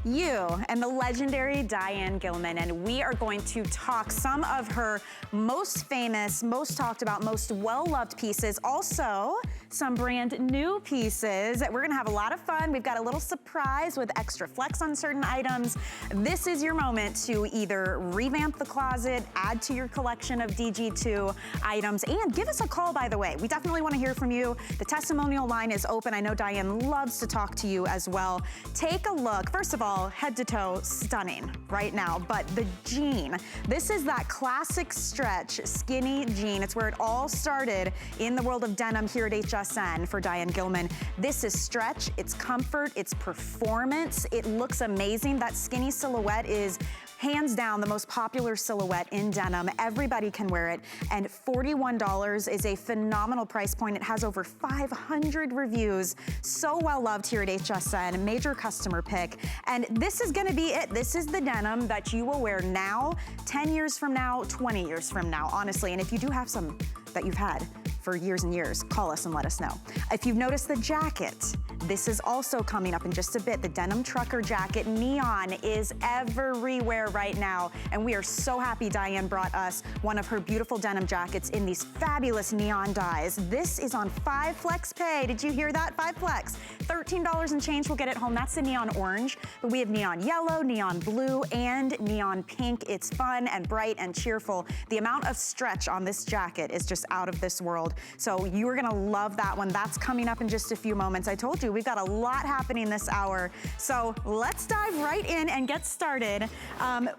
you and the legendary Diane Gilman, and we are going to talk some of her most famous, most talked about, most well-loved pieces, also some brand new pieces. We're gonna have a lot of fun. We've got a little surprise with extra flex on certain items. This is your moment to either revamp the closet, add to your collection of DG2 items, and give us a call, by the way. We definitely wanna hear from you. The testimonial line is open. I know Diane loves to talk to you as well. Take a look. First of all, head to toe, stunning right now. But the jean, this is that classic stretch skinny jean. It's where it all started in the world of denim here at HSN for Diane Gilman. This is stretch, it's comfort, it's performance. It looks amazing. That skinny silhouette is hands down the most popular silhouette in denim. Everybody can wear it, and $41 is a phenomenal price point. It has over 500 reviews. So well loved here at HSN, major customer pick. And this is gonna be it. This is the denim that you will wear now, 10 years from now, 20 years from now, honestly. And if you do have some that you've had for years and years, call us and let us know. If you've noticed the jacket, this is also coming up in just a bit. The denim trucker jacket, neon, is everywhere right now. And we are so happy Diane brought us one of her beautiful denim jackets in these fabulous neon dyes. This is on 5 flex pay. Did you hear that? 5 flex. $13 and change will get it home. That's the neon orange, but we have neon yellow, neon blue, and neon pink. It's fun and bright and cheerful. The amount of stretch on this jacket is just out of this world. So you're gonna love that one. That's coming up in just a few moments. I told you, we've got a lot happening this hour. So let's dive right in and get started.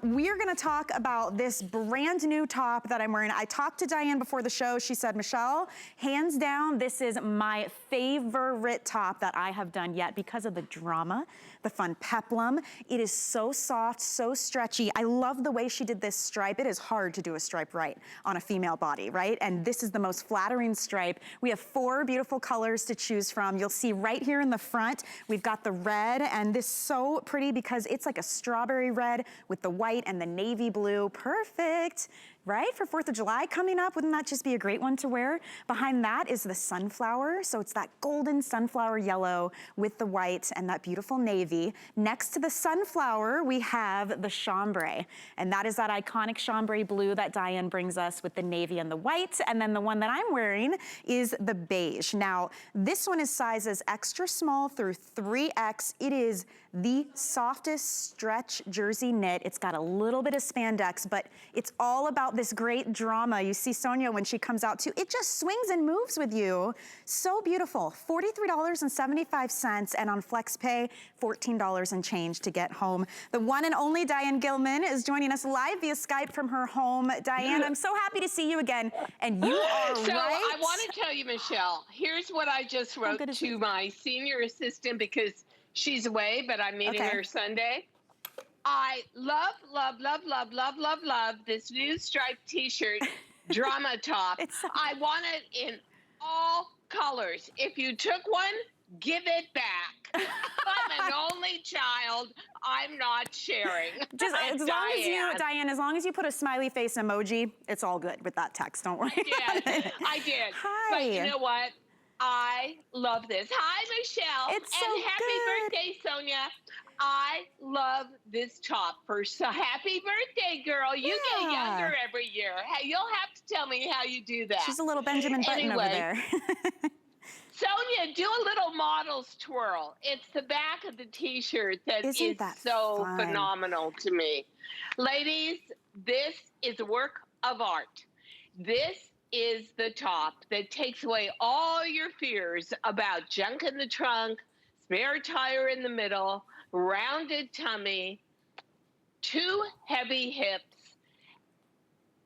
We're gonna talk about this brand new top that I'm wearing. I talked to Diane before the show. She said, Michelle, hands down, this is my favorite top that I have done yet because of the drama, the fun peplum. It is so soft, so stretchy. I love the way she did this stripe. It is hard to do a stripe right on a female body, right? And this is the most flattering stripe. We have 4 beautiful colors to choose from. You'll see right here in the front, we've got the red, and this is so pretty because it's like a strawberry red with the white and the navy blue. Perfect. Right? For 4th of July coming up, wouldn't that just be a great one to wear? Behind that is the sunflower. So it's that golden sunflower yellow with the white and that beautiful navy. Next to the sunflower, we have the chambray. And that is that iconic chambray blue that Diane brings us with the navy and the white. And then the one that I'm wearing is the beige. Now, this one is sizes extra small through 3X. It is the softest stretch jersey knit. It's got a little bit of spandex, but it's all about this great drama. You see Sonia when she comes out too. It just swings and moves with you. So beautiful. $43.75, and on FlexPay, $14 and change to get home. The one and only Diane Gilman is joining us live via Skype from her home. Diane, I'm so happy to see you again. And you are so I want to tell you, Michelle, here's what I just wrote to my senior assistant because she's away, but I'm meeting her Sunday. I love, love, love, love, love, love, love this new striped t-shirt drama top. I want it in all colors. If you took one, give it back. I'm an only child. I'm not sharing. Just as long as you, Diane, as long as you put a smiley face emoji, it's all good with that text. Don't worry. I did. Hi. But you know what? I love this. Hi, Michelle. It's so and happy birthday, Sonia. I love this top. So happy birthday, girl. You get younger every year. Hey, you'll have to tell me how you do that. She's a little Benjamin Button over there. Sonia, do a little model's twirl. It's the back of the t-shirt that is so phenomenal to me. Ladies, this is a work of art. This is the top that takes away all your fears about junk in the trunk, spare tire in the middle, rounded tummy, too heavy hips,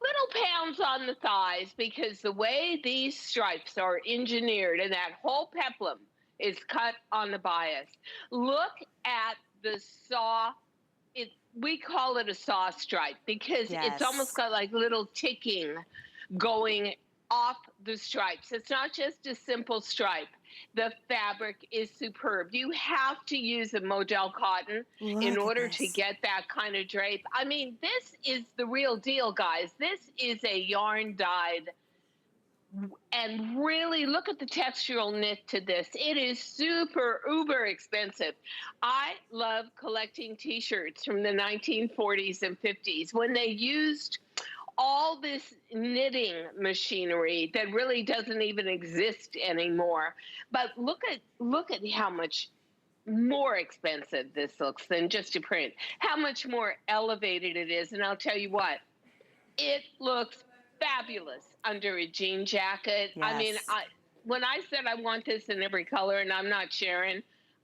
little pounds on the thighs, because the way these stripes are engineered and that whole peplum is cut on the bias. Look at the saw. We call it a saw stripe because it's almost got like little ticking going off the stripes. It's not just a simple stripe. The fabric is superb. You have to use a modal cotton in order to get that kind of drape. I mean, this is the real deal, guys. This is a yarn dyed and really look at the textural knit to this. It is super uber expensive. I love collecting t-shirts from the 1940s and 50s when they used all this knitting machinery that really doesn't even exist anymore. But look at how much more expensive this looks than just a print. How much more elevated it is. And I'll tell you what, it looks fabulous under a jean jacket. Yes. I mean, when I said I want this in every color, and I'm not sharing,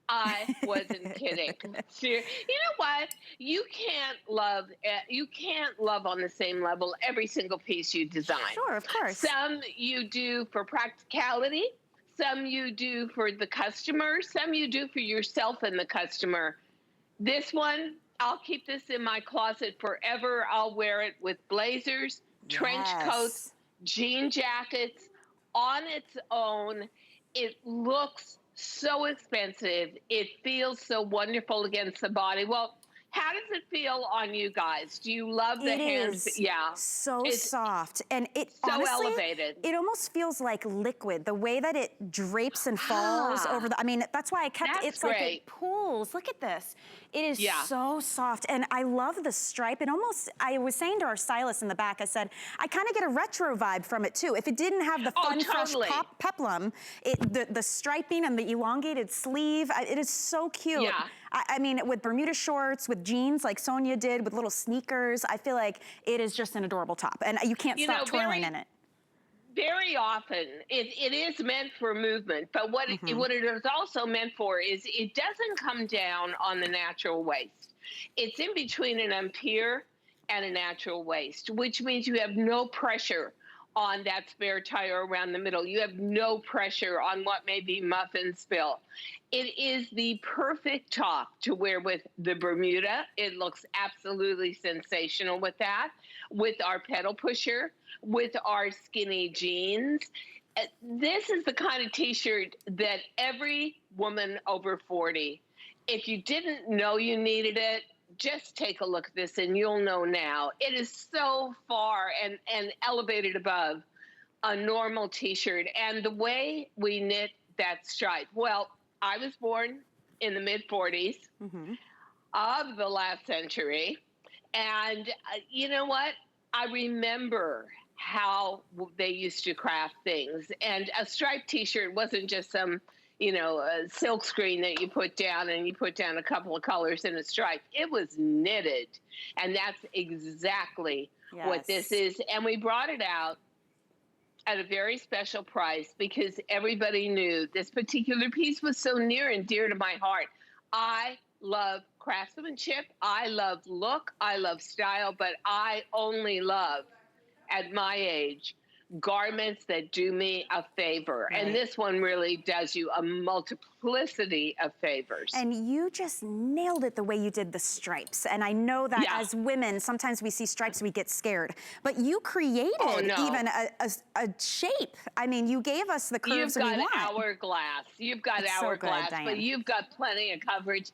I wasn't kidding. You know what? You can't love on the same level every single piece you design. Sure, of course. Some you do for practicality, some you do for the customer, some you do for yourself and the customer. This one, I'll keep this in my closet forever. I'll wear it with blazers, trench coats, jean jackets on its own. It looks so expensive. It feels so wonderful against the body. Well, how does it feel on you guys? Do you love the hands? Yeah. So soft. And it so honestly, elevated. It almost feels like liquid. The way that it drapes and falls over the, I mean, that's why I kept, it's great. like it pulls. Look at this. It is so soft. And I love the stripe. It almost, I was saying to our stylist in the back, I said, I kind of get a retro vibe from it too. If it didn't have the fun, fresh peplum, the striping and the elongated sleeve, it is so cute. Yeah. I mean, with Bermuda shorts, with jeans like Sonia did, with little sneakers, I feel like it is just an adorable top. And you can't stop twirling in it. Very often, it is meant for movement, but what it is also meant for is it doesn't come down on the natural waist. It's in between an empire and a natural waist, which means you have no pressure on that spare tire around the middle. You have no pressure on what may be muffin spill. It is the perfect top to wear with the Bermuda. It looks absolutely sensational with that, with our pedal pusher, with our skinny jeans. This is the kind of t-shirt that every woman over 40, if you didn't know you needed it, just take a look at this and you'll know now. It is so far and elevated above a normal t-shirt. And the way we knit that stripe, well, I was born in the mid-40s of the last century. And you know what? I remember how they used to craft things. And a striped t-shirt wasn't just some, a silk screen that you put down and you put down a couple of colors in a stripe. It was knitted. And that's exactly what this is. And we brought it out at a very special price because everybody knew this particular piece was so near and dear to my heart. I love craftsmanship. I love look. I love style. But I only love, at my age, garments that do me a favor. Right. And this one really does you a multiplicity of favors. And you just nailed it the way you did the stripes. And I know that as women, sometimes we see stripes, we get scared. But you created even a shape. I mean, you gave us the curves we want. You've got hourglass. You've got hourglass, but you've got plenty of coverage.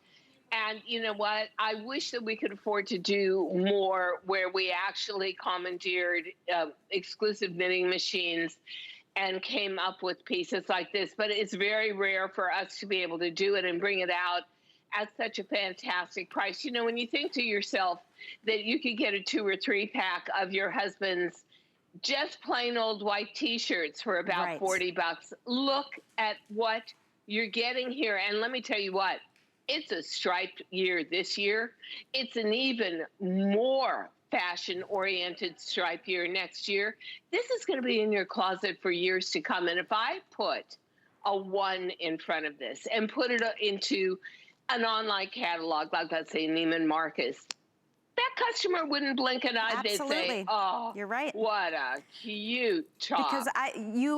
And you know what? I wish that we could afford to do more where we actually commandeered exclusive knitting machines and came up with pieces like this. But it's very rare for us to be able to do it and bring it out at such a fantastic price. You know, when you think to yourself that you could get a 2 or 3 pack of your husband's just plain old white t-shirts for about $40, look at what you're getting here. And let me tell you what. It's a striped year this year. It's an even more fashion-oriented stripe year next year. This is going to be in your closet for years to come. And if I put a 1 in front of this and put it into an online catalog, like let's say Neiman Marcus, that customer wouldn't blink an eye. They'd say, oh, you're right. What a cute top. Because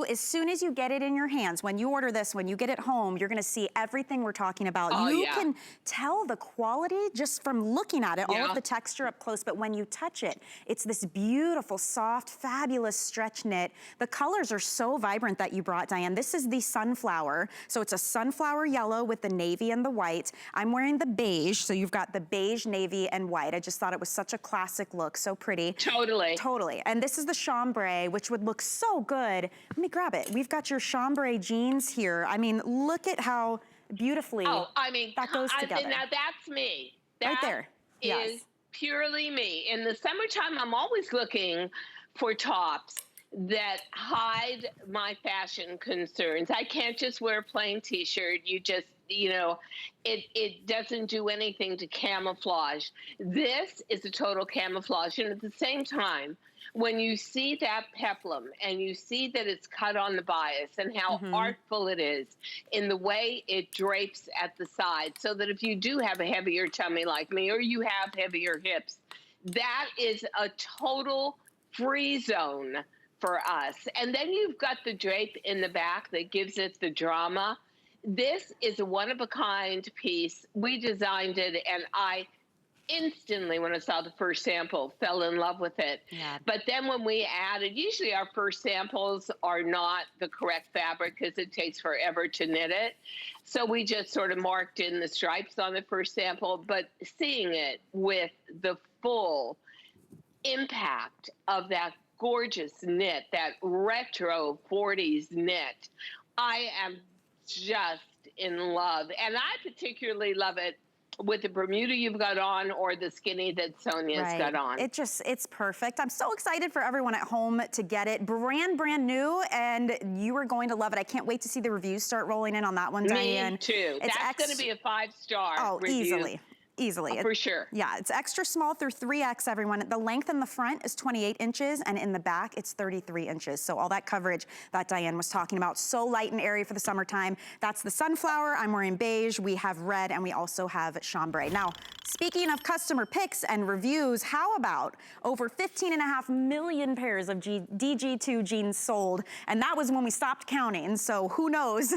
as soon as you get it in your hands, when you order this, when you get it home, you're gonna see everything we're talking about. You can tell the quality just from looking at it, all of the texture up close, but when you touch it, it's this beautiful, soft, fabulous stretch knit. The colors are so vibrant that you brought, Diane. This is the sunflower. So it's a sunflower yellow with the navy and the white. I'm wearing the beige, so you've got the beige, navy, and white. I just thought it was such a classic look, so pretty. Totally. Totally. And this is the chambray, which would look so good. Let me grab it. We've got your chambray jeans here. I mean, look at how beautifully that goes together. Now that's me. That right there. is purely me. In the summertime, I'm always looking for tops that hide my fashion concerns. I can't just wear a plain t-shirt. You just, you know, it doesn't do anything to camouflage. This is a total camouflage. And at the same time, when you see that peplum and you see that it's cut on the bias and how artful it is in the way it drapes at the side, so that if you do have a heavier tummy like me or you have heavier hips, that is a total free zone for us. And then you've got the drape in the back that gives it the drama. This is a one-of-a-kind piece. We designed it, and I instantly, when I saw the first sample, fell in love with it. Yeah. But then when we added, usually our first samples are not the correct fabric because it takes forever to knit it. So we just sort of marked in the stripes on the first sample, but seeing it with the full impact of that gorgeous knit, that retro 40s knit, I am just in love. And I particularly love it with the Bermuda you've got on or the skinny that Sonia's got on. It's perfect. I'm so excited for everyone at home to get it. Brand new, and you are going to love it. I can't wait to see the reviews start rolling in on that one, Diane. Me too. That's going to be a 5-star review. Easily. For sure. Yeah, it's extra small through 3X, everyone. The length in the front is 28 inches, and in the back, it's 33 inches. So all that coverage that Diane was talking about, so light and airy for the summertime. That's the sunflower. I'm wearing beige. We have red, and we also have chambray. Now, speaking of customer picks and reviews, how about over 15.5 million pairs of DG2 jeans sold? And that was when we stopped counting, so who knows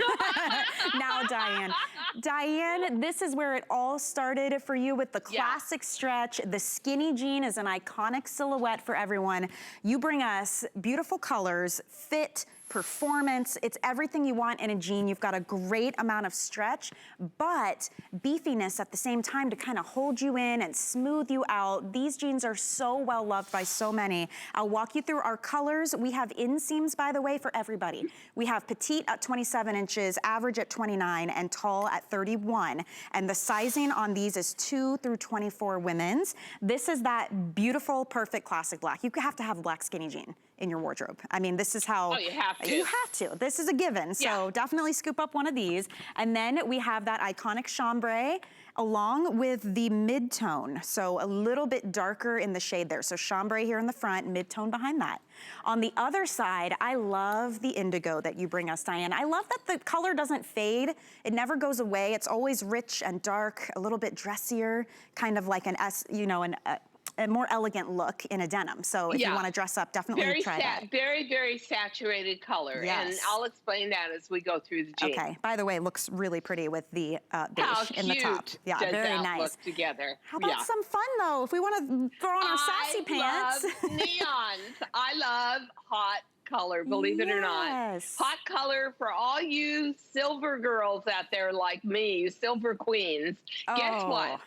now, Diane. Diane, this is where it all started for you with the classic stretch. The skinny jean is an iconic silhouette for everyone. You bring us beautiful colors, fit, performance. It's everything you want in a jean. You've got a great amount of stretch, but beefiness at the same time to kind of hold you in and smooth you out. These jeans are so well loved by so many. I'll walk you through our colors. We have inseams, by the way, for everybody. We have petite at 27 inches, average at 29, and tall at 31. And the sizing on these is 2 through 24 women's. This is that beautiful, perfect classic black. You have to have a black skinny jean in your wardrobe. I mean, this is how— Oh, you have to. You have to. This is a given. So definitely scoop up one of these. And then we have that iconic chambray along with the mid-tone. So a little bit darker in the shade there. So chambray here in the front, mid-tone behind that. On the other side, I love the indigo that you bring us, Diane. I love that the color doesn't fade. It never goes away. It's always rich and dark, a little bit dressier, kind of like a more elegant look in a denim. So if you want to dress up, definitely try that. Very, very saturated color. Yes. And I'll explain that as we go through the jeans. Okay. By the way, it looks really pretty with the beige in the top. Yeah, very nice. Look together. How about some fun though? If we want to throw on our sassy pants. I love neons. I love hot color, believe it or not. Hot color for all you silver girls out there like me, you silver queens. Guess what?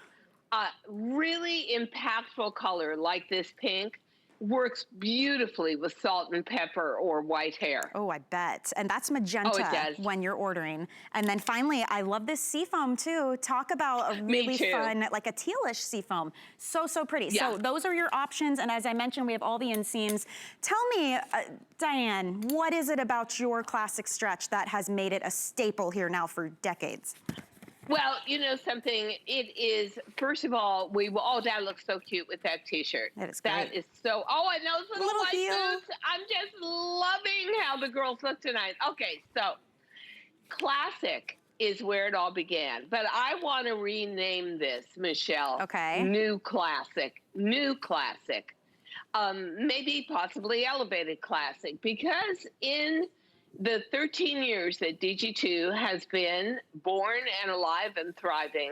Really impactful color like this pink works beautifully with salt and pepper or white hair. Oh, I bet. And that's magenta when you're ordering. And then finally, I love this seafoam too. Talk about a really fun, like a tealish seafoam. So pretty. Yeah. So those are your options. And as I mentioned, we have all the inseams. Tell me, Diane, what is it about your classic stretch that has made it a staple here now for decades? Well, you know something, it is, first of all, that looks so cute with that t-shirt. That is great. That is so, and those little white boots. I'm just loving how the girls look tonight. Okay, so classic is where it all began. But I want to rename this, Michelle. Okay. New classic. Maybe possibly elevated classic, because in the 13 years that DG2 has been born and alive and thriving,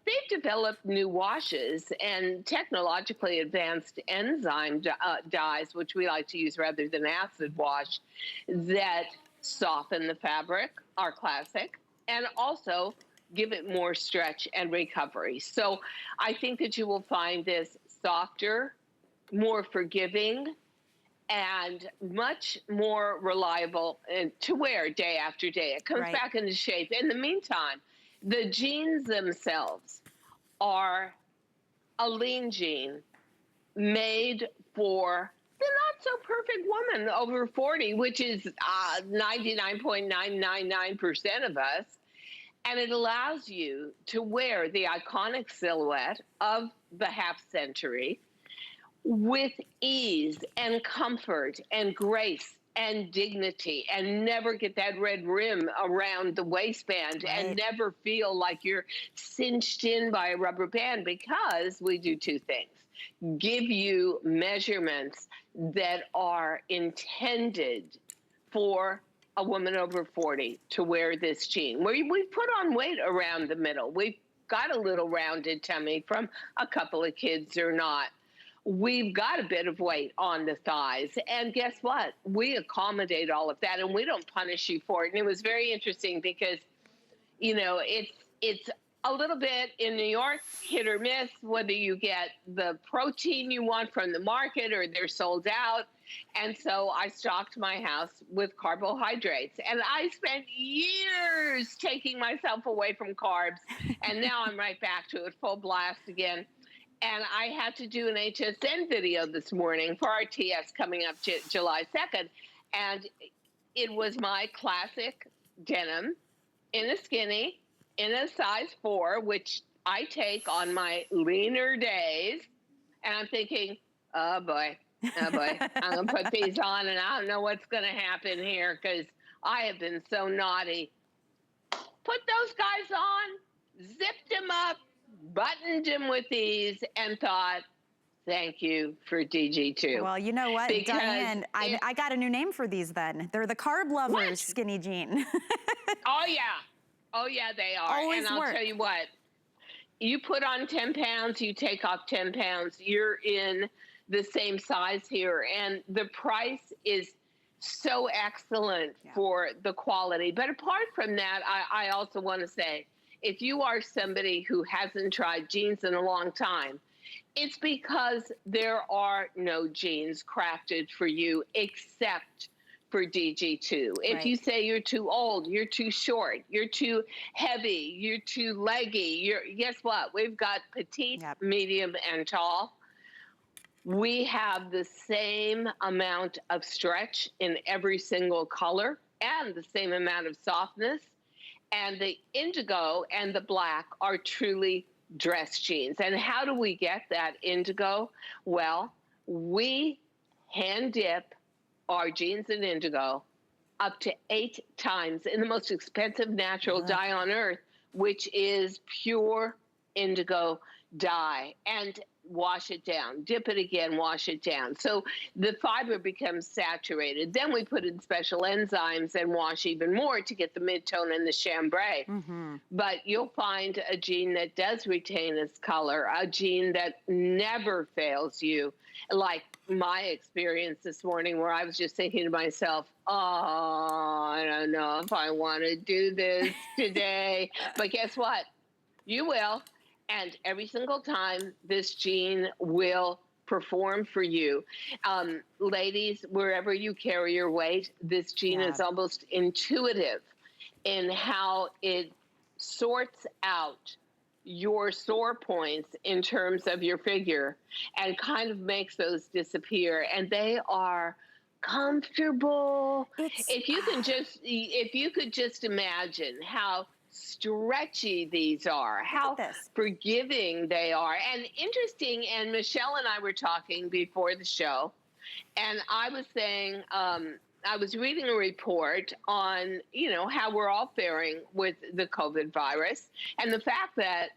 they've developed new washes and technologically advanced enzyme dyes, which we like to use rather than acid wash, that soften the fabric, are classic, and also give it more stretch and recovery. So I think that you will find this softer, more forgiving, and much more reliable to wear day after day. It comes back into shape. In the meantime, the jeans themselves are a lean jean made for the not so perfect woman over 40, which is 99.999% of us. And it allows you to wear the iconic silhouette of the half century with ease and comfort and grace and dignity, and never get that red rim around the waistband and never feel like you're cinched in by a rubber band, because we do two things: give you measurements that are intended for a woman over 40 to wear this jean. We've put on weight around the middle. We've got a little rounded tummy from a couple of kids or not. We've got a bit of weight on the thighs. And guess what? We accommodate all of that, and we don't punish you for it. And it was very interesting because, you know, it's a little bit in New York, hit or miss, whether you get the protein you want from the market or they're sold out. And so I stocked my house with carbohydrates, and I spent years taking myself away from carbs. And now I'm right back to it, full blast again. And I had to do an HSN video this morning for our TS coming up July 2nd. And it was my classic denim in a skinny, in a size 4, which I take on my leaner days. And I'm thinking, oh boy, I'm going to put these on and I don't know what's going to happen here because I have been so naughty. Put those guys on, zipped them up, buttoned them with these, and thought, thank you for DG2. Well, you know what, because Diane, I got a new name for these then. They're the Carb Lovers skinny jean. Oh, yeah. Oh, yeah, they are. Always and I'll tell you what, you put on 10 pounds, you take off 10 pounds, you're in the same size here. And the price is so excellent for the quality. But apart from that, I also want to say, if you are somebody who hasn't tried jeans in a long time, it's because there are no jeans crafted for you except for DG2. If you say you're too old, you're too short, you're too heavy, you're too leggy, guess what? We've got petite, medium, and tall. We have the same amount of stretch in every single color and the same amount of softness. And the indigo and the black are truly dress jeans. And how do we get that indigo? Well, we hand dip our jeans in indigo up to 8 times in the most expensive natural dye on earth, which is pure indigo dye, and wash it down, dip it again, wash it down. So the fiber becomes saturated. Then we put in special enzymes and wash even more to get the mid-tone and the chambray. But you'll find a jean that does retain its color, a jean that never fails you. Like my experience this morning, where I was just thinking to myself, oh, I don't know if I want to do this today. But guess what? You will. And every single time, this jean will perform for you. Ladies, wherever you carry your weight, this jean is almost intuitive in how it sorts out your sore points in terms of your figure and kind of makes those disappear. And they are comfortable. If you could just imagine how stretchy these are, how forgiving they are. And interesting, and Michelle and I were talking before the show, and I was saying, I was reading a report on, you know, how we're all faring with the COVID virus, and the fact that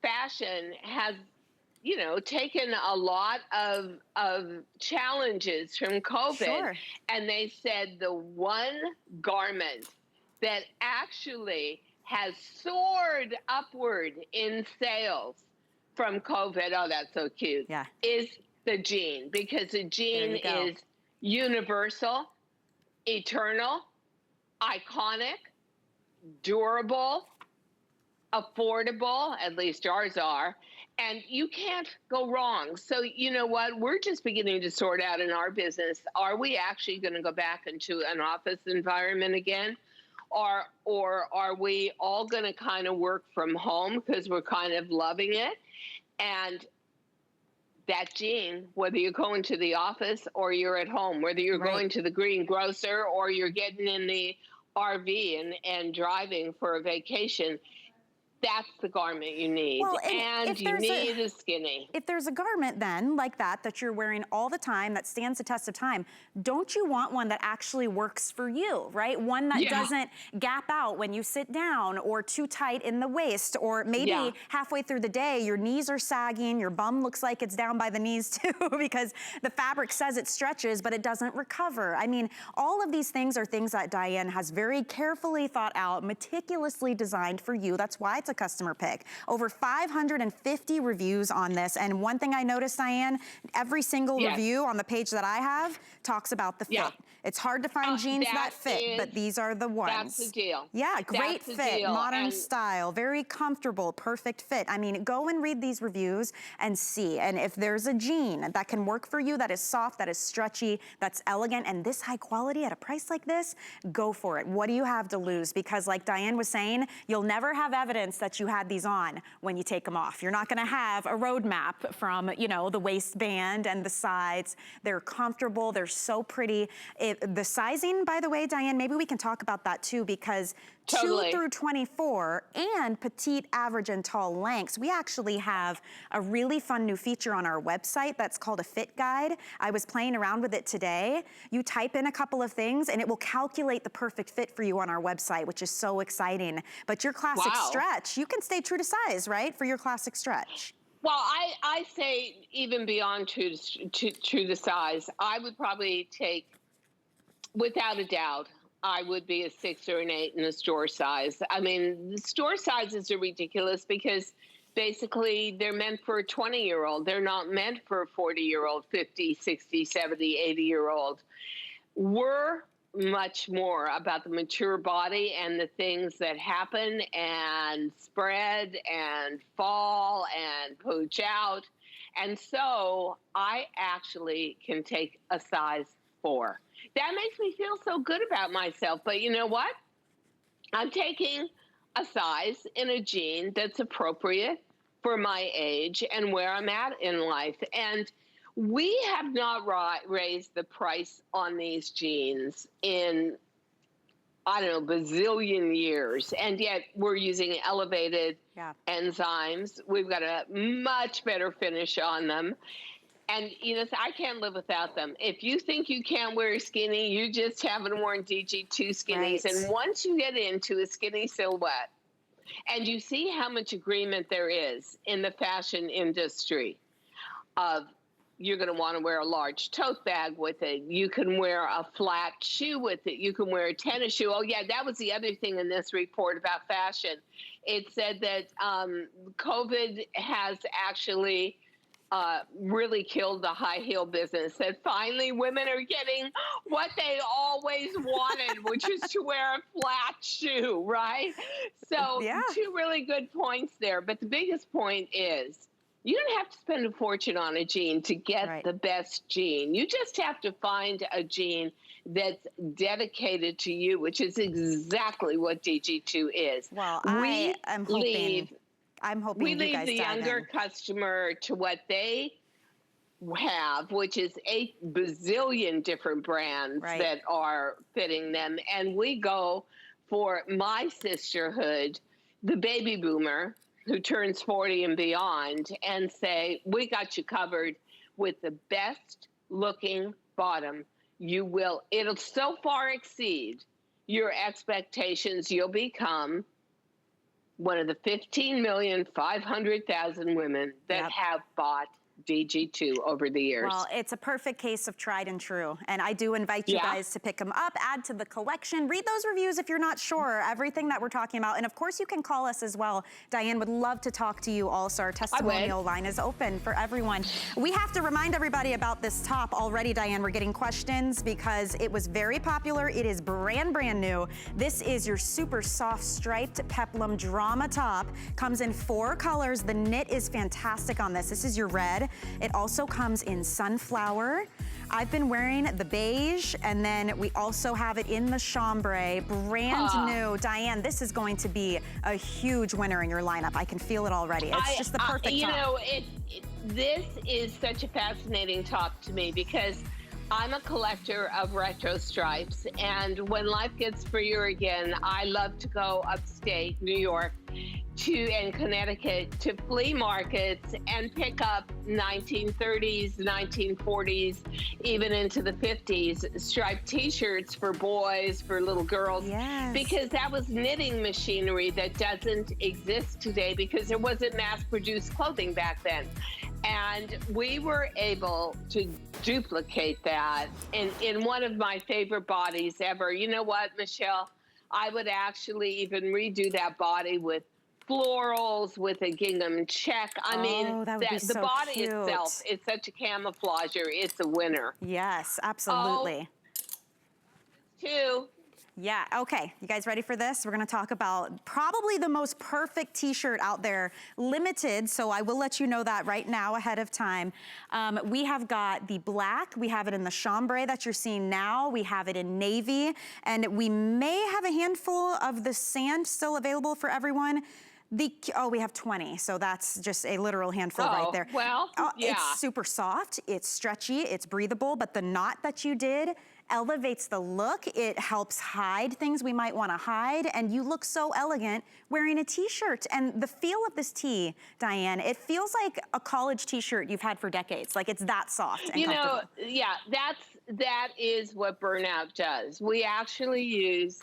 fashion has, you know, taken a lot of challenges from COVID. And they said the one garment that actually has soared upward in sales from COVID, oh, that's so cute, is the jean. Because the jean is universal, eternal, iconic, durable, affordable, at least ours are, And you can't go wrong. So you know what? We're just beginning to sort out in our business. Are we actually going to go back into an office environment again? Or are we all going to kind of work from home because we're kind of loving it? And that jean, whether you're going to the office or you're at home, whether you're going to the greengrocer or you're getting in the RV and driving for a vacation, that's the garment you need. Well, and you need a skinny. If there's a garment then like that you're wearing all the time, that stands the test of time, don't you want one that actually works for you, right? One that doesn't gap out when you sit down or too tight in the waist, or maybe halfway through the day, your knees are sagging, your bum looks like it's down by the knees too, because the fabric says it stretches, but it doesn't recover. I mean, all of these things are things that Diane has very carefully thought out, meticulously designed for you. That's why it's a customer pick. Over 550 reviews on this. And one thing I noticed, Diane, every single review on the page that I have talks about the fit. It's hard to find jeans that fit, but these are the ones. That's the deal. Yeah, great fit, modern style, very comfortable, perfect fit. I mean, go and read these reviews and see. And if there's a jean that can work for you, that is soft, that is stretchy, that's elegant, and this high quality at a price like this, go for it. What do you have to lose? Because like Diane was saying, you'll never have evidence that you had these on when you take them off. You're not gonna have a roadmap from, you know, the waistband and the sides. They're comfortable, they're so pretty. The sizing, by the way, Diane, maybe we can talk about that too, because 2 through 24 and petite, average, and tall lengths, we actually have a really fun new feature on our website that's called a fit guide. I was playing around with it today. You type in a couple of things and it will calculate the perfect fit for you on our website, which is so exciting. But your classic stretch, you can stay true to size, right? For your classic stretch. Well, I say even beyond true to size, I would probably take, without a doubt, I would be a 6 or an 8 in the store size. I mean, the store sizes are ridiculous because basically they're meant for a 20-year-old. They're not meant for a 40-year-old, 50, 60, 70, 80-year-old. We're much more about the mature body and the things that happen and spread and fall and pooch out. And so I actually can take a size 4. That makes me feel so good about myself. But you know what? I'm taking a size in a jean that's appropriate for my age and where I'm at in life. And we have not raised the price on these jeans in, I don't know, bazillion years. And yet we're using elevated enzymes. We've got a much better finish on them. And, you know, I can't live without them. If you think you can't wear a skinny, you just haven't worn DG2 skinnies. And once you get into a skinny silhouette and you see how much agreement there is in the fashion industry of you're going to want to wear a large tote bag with it. You can wear a flat shoe with it. You can wear a tennis shoe. Oh, yeah, that was the other thing in this report about fashion. It said that COVID has actually really killed the high heel business, that finally women are getting what they always wanted, which is to wear a flat shoe, right? So 2 really good points there. But the biggest point is you don't have to spend a fortune on a jean to get the best jean. You just have to find a jean that's dedicated to you, which is exactly what DG2 is. Well, I'm hoping we leave the younger customer to what they have, which is 8 bazillion different brands that are fitting them. And we go for my sisterhood, the baby boomer, who turns 40 and beyond, and say, we got you covered with the best looking bottom. It'll so far exceed your expectations, you'll become one of the 15,500,000 women that have bought DG2 over the years. Well, it's a perfect case of tried and true. And I do invite you guys to pick them up, add to the collection, read those reviews if you're not sure, everything that we're talking about. And of course you can call us as well. Diane would love to talk to you also. Our testimonial line is open for everyone. We have to remind everybody about this top already, Diane. We're getting questions because it was very popular. It is brand new. This is your super soft striped peplum drama top. Comes in 4 colors. The knit is fantastic on this. This is your red. It also comes in sunflower. I've been wearing the beige, and then we also have it in the chambray, brand new. Diane, this is going to be a huge winner in your lineup. I can feel it already. It's just the perfect top. You know, this is such a fascinating top to me because I'm a collector of retro stripes, and when life gets freer again, I love to go upstate New York and Connecticut to flea markets and pick up 1930s, 1940s, even into the 50s striped t-shirts for boys, for little girls, because that was knitting machinery that doesn't exist today because there wasn't mass-produced clothing back then. And we were able to duplicate that in one of my favorite bodies ever. You know what, Michelle? I would actually even redo that body with florals, with a gingham check. I mean, the body itself is such a camouflager. It's a winner. Yes, absolutely. Yeah, okay. You guys ready for this? We're gonna talk about probably the most perfect t-shirt out there, limited, so I will let you know that right now ahead of time. We have got the black, we have it in the chambray that you're seeing now, we have it in navy, and we may have a handful of the sand still available for everyone. We have 20, so that's just a literal handful right there. Well, It's super soft, it's stretchy, it's breathable, but the knot that you did elevates the look. It helps hide things we might want to hide, and you look so elegant wearing a t-shirt. And the feel of this tee, Diane, it feels like a college t-shirt you've had for decades. Like it's that soft and comfortable. Yeah, that is what burnout does. We actually use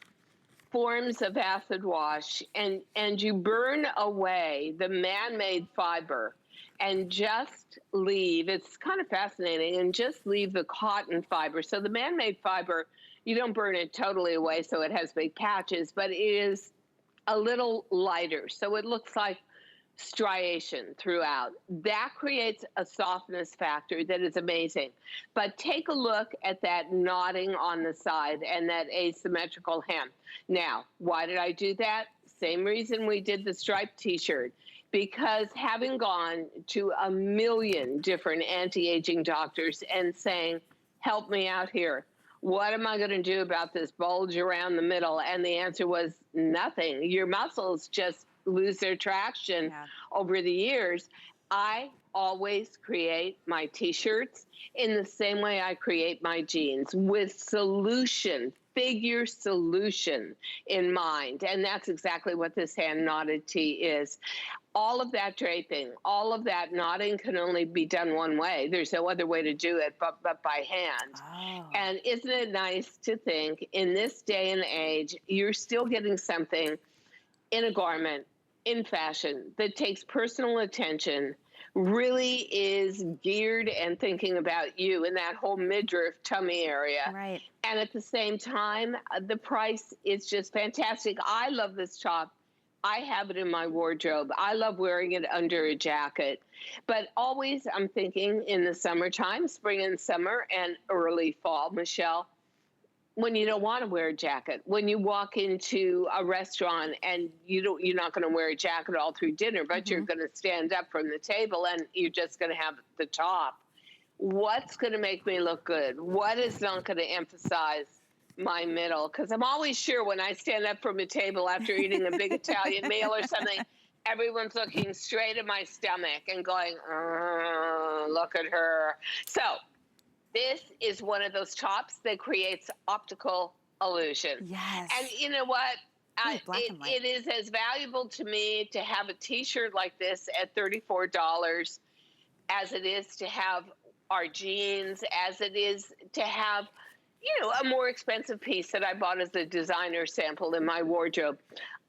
forms of acid wash, and you burn away the man-made fiber and just leave, it's kind of fascinating, and just leave the cotton fiber. So the man-made fiber, you don't burn it totally away so it has big patches, but it is a little lighter. So it looks like striation throughout. That creates a softness factor that is amazing. But take a look at that knotting on the side and that asymmetrical hem. Now, why did I do that? Same reason we did the striped t-shirt. Because having gone to a million different anti-aging doctors and saying, help me out here, what am I going to do about this bulge around the middle? And the answer was nothing. Your muscles just lose their traction over the years. I always create my t-shirts in the same way I create my jeans, with solution, figure solution in mind. And that's exactly what this hand knotted tee is. All of that draping, all of that knotting can only be done one way. There's no other way to do it but by hand. Oh. And isn't it nice to think in this day and age, you're still getting something in a garment, in fashion, that takes personal attention, really is geared and thinking about you in that whole midriff tummy area. Right. And at the same time, the price is just fantastic. I love this top. I have it in my wardrobe. I love wearing it under a jacket. But always I'm thinking in the summertime, spring and summer and early fall, Michelle, when you don't want to wear a jacket, when you walk into a restaurant and you're not going to wear a jacket all through dinner, but you're going to stand up from the table and you're just going to have the top. What's going to make me look good? What is not going to emphasize my middle? Because I'm always sure when I stand up from a table after eating a big Italian meal or something, everyone's looking straight at my stomach and going, look at her. So this is one of those tops that creates optical illusion. Yes. And you know what? It is as valuable to me to have a t-shirt like this at $34 as it is to have our jeans, as it is to have, you know, a more expensive piece that I bought as a designer sample in my wardrobe.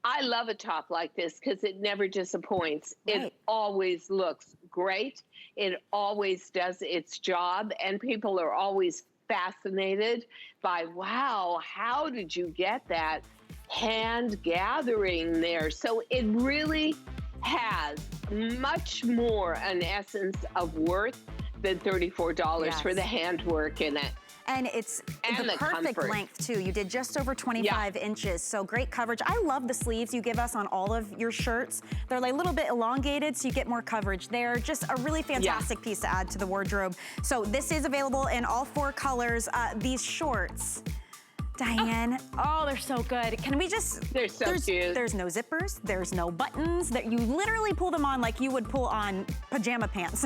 I love a top like this because it never disappoints. Right. It always looks great. It always does its job. And people are always fascinated by, wow, how did you get that hand gathering there? So it really has much more an essence of worth than $34 for the handwork in it. And it's And the perfect comfort. length too. You did just over 25 inches, so great coverage. I love the sleeves you give us on all of your shirts. They're like a little bit elongated, so you get more coverage there. Just a really fantastic piece to add to the wardrobe. So this is available in all 4 colors. These shorts, Diane, oh, they're so good. Can we just, They're so cute. There's no zippers, there's no buttons, that you literally pull them on like you would pull on pajama pants.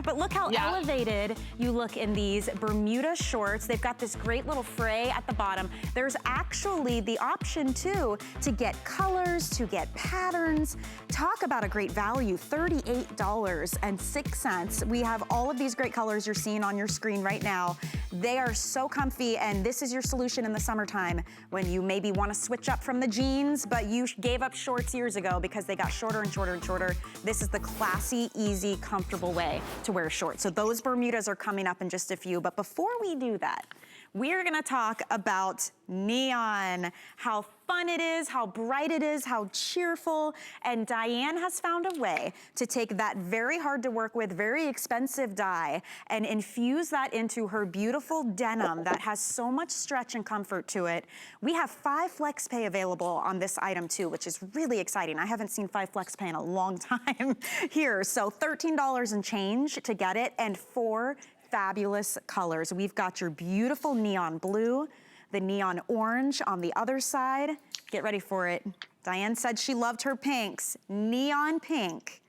But look how elevated you look in these Bermuda shorts. They've got this great little fray at the bottom. There's actually the option too to get colors, to get patterns. Talk about a great value, $38.06. We have all of these great colors you're seeing on your screen right now. They are so comfy, and this is your solution in the summertime when you maybe want to switch up from the jeans, but you gave up shorts years ago because they got shorter and shorter and shorter. This is the classy, easy, comfortable way to wear shorts. So those Bermudas are coming up in just a few, but before we do that, we're gonna talk about neon, how fun it is, how bright it is, how cheerful. And Diane has found a way to take that very hard to work with, very expensive dye and infuse that into her beautiful denim that has so much stretch and comfort to it. We have 5 flex pay available on this item too, which is really exciting. I haven't seen 5 flex pay in a long time here. So $13 and change to get it, and 4 fabulous colors. We've got your beautiful neon blue, the neon orange on the other side. Get ready for it. Diane said she loved her pinks. Neon pink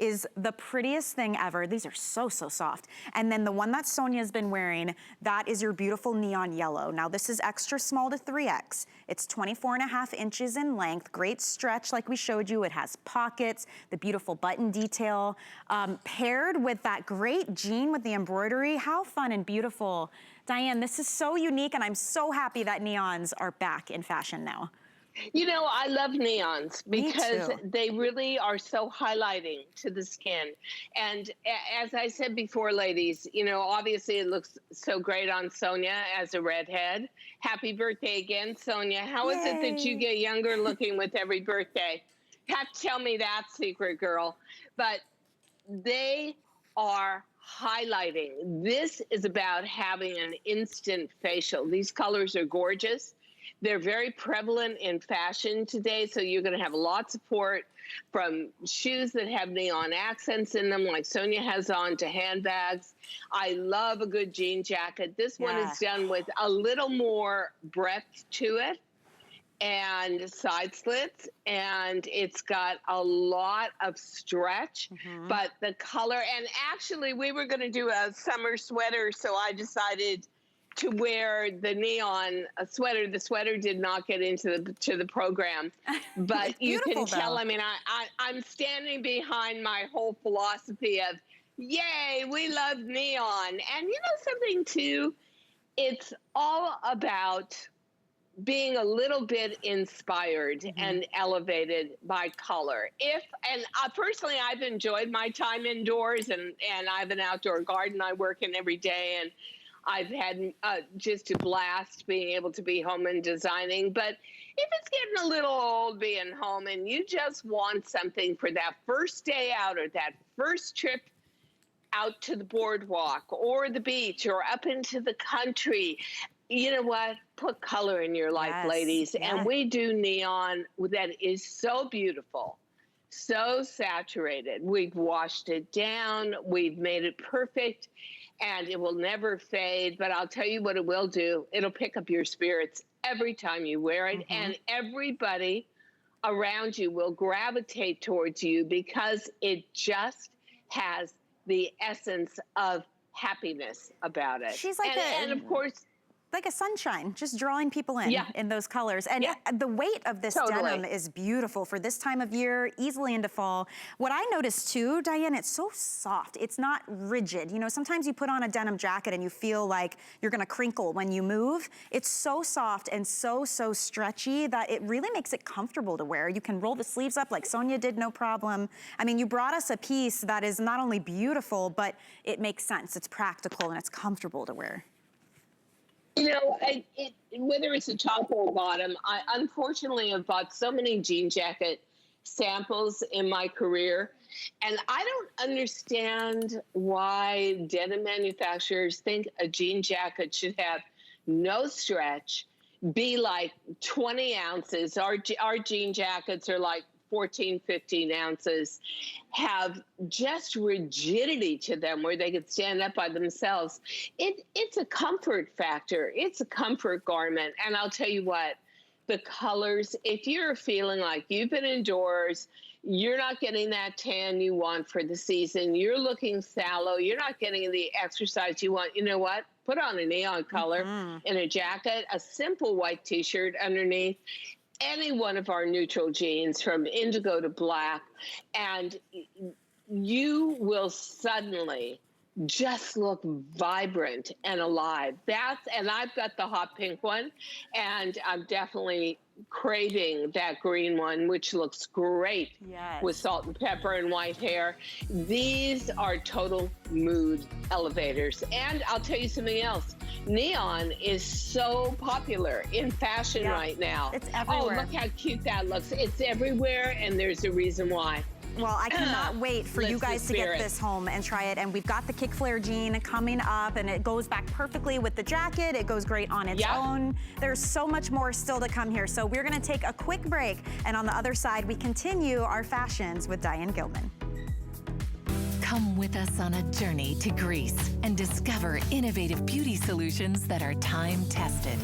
is the prettiest thing ever. These are so, so soft. And then the one that Sonia's been wearing, that is your beautiful neon yellow. Now this is extra small to 3X. It's 24.5 inches in length, great stretch like we showed you. It has pockets, the beautiful button detail, paired with that great jean with the embroidery. How fun and beautiful. Diane, this is so unique, and I'm so happy that neons are back in fashion now. You know, I love neons because they really are so highlighting to the skin. And as I said before, ladies, you know, obviously it looks so great on Sonia as a redhead. Happy birthday again, Sonia. How is it that you get younger looking with every birthday? You have to tell me that secret, girl. But they are highlighting. This is about having an instant facial. These colors are gorgeous. They're very prevalent in fashion today, so you're going to have a lot of support from shoes that have neon accents in them, like Sonia has on, to handbags. I love a good jean jacket. This one is done with a little more breadth to it and side slits, and it's got a lot of stretch, but the color, and actually we were going to do a summer sweater, so I decided to wear the neon sweater. The sweater did not get into the program, but you can tell. I mean, I'm standing behind my whole philosophy of, yay, we love neon. And you know something too? It's all about being a little bit inspired and elevated by color. Personally, I've enjoyed my time indoors, and I have an outdoor garden I work in every day, and I've had just a blast being able to be home and designing. But if it's getting a little old being home and you just want something for that first day out or that first trip out to the boardwalk or the beach or up into the country, you know what? Put color in your life, ladies. And we do neon that is so beautiful, so saturated. We've washed it down. We've made it perfect. And it will never fade, but I'll tell you what it will do. It'll pick up your spirits every time you wear it, and everybody around you will gravitate towards you because it just has the essence of happiness about it. She's like and of course, like a sunshine, just drawing people in those colors. And the weight of this denim is beautiful for this time of year, easily into fall. What I noticed too, Diane, it's so soft. It's not rigid. You know, sometimes you put on a denim jacket and you feel like you're gonna crinkle when you move. It's so soft and so stretchy that it really makes it comfortable to wear. You can roll the sleeves up like Sonia did, no problem. I mean, you brought us a piece that is not only beautiful, but it makes sense. It's practical and it's comfortable to wear. You know, whether it's a top or a bottom, I unfortunately have bought so many jean jacket samples in my career, and I don't understand why denim manufacturers think a jean jacket should have no stretch, be like 20 ounces. Our jean jackets are like 14, 15 ounces, have just rigidity to them where they could stand up by themselves. It's a comfort factor. It's a comfort garment. And I'll tell you what, the colors, if you're feeling like you've been indoors, you're not getting that tan you want for the season, you're looking sallow, you're not getting the exercise you want, you know what? Put on a neon color in a jacket, a simple white t-shirt underneath, any one of our neutral jeans from indigo to black, and you will suddenly just look vibrant and alive. And I've got the hot pink one, and I'm definitely craving that green one, which looks great with salt and pepper and white hair. These are total mood elevators. And I'll tell you something else. Neon is so popular in fashion right now. It's everywhere. Oh, look how cute that looks. It's everywhere, and there's a reason why. Well, I cannot wait for you guys to get this home and try it. And we've got the kick flare jean coming up, and it goes back perfectly with the jacket. It goes great on its own. There's so much more still to come here. So we're gonna take a quick break, and on the other side, we continue our fashions with Diane Gilman. Come with us on a journey to Greece and discover innovative beauty solutions that are time-tested.